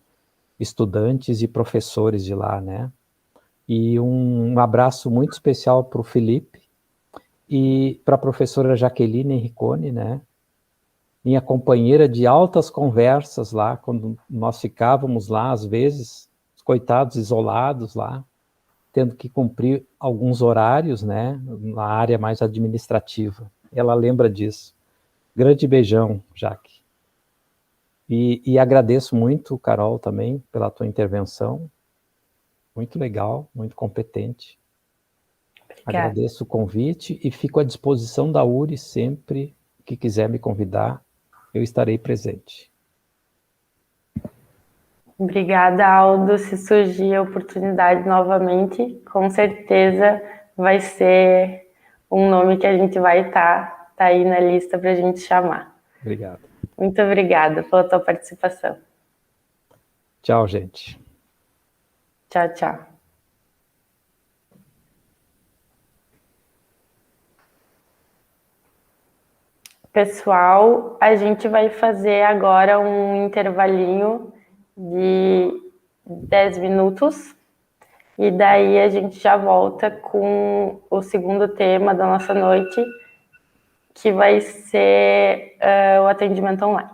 estudantes e professores de lá, né, e um abraço muito especial para o Felipe e para a professora Jaqueline Enricone, né, minha companheira de altas conversas lá, quando nós ficávamos lá, às vezes, coitados, isolados lá, tendo que cumprir alguns horários, né, na área mais administrativa. Ela lembra disso. Grande beijão, Jaque. E agradeço muito, Carol, também, pela tua intervenção. Muito legal, muito competente. Obrigada. Agradeço o convite e fico à disposição da URI sempre que quiser me convidar, eu estarei presente.
Obrigada, Aldo. Se surgir a oportunidade novamente, com certeza vai ser um nome que a gente vai estar aí na lista para a gente chamar.
Obrigado.
Muito obrigada pela tua participação.
Tchau, gente.
Tchau, tchau. Pessoal, a gente vai fazer agora um intervalinho de 10 minutos e daí a gente já volta com o segundo tema da nossa noite, que vai ser o atendimento online.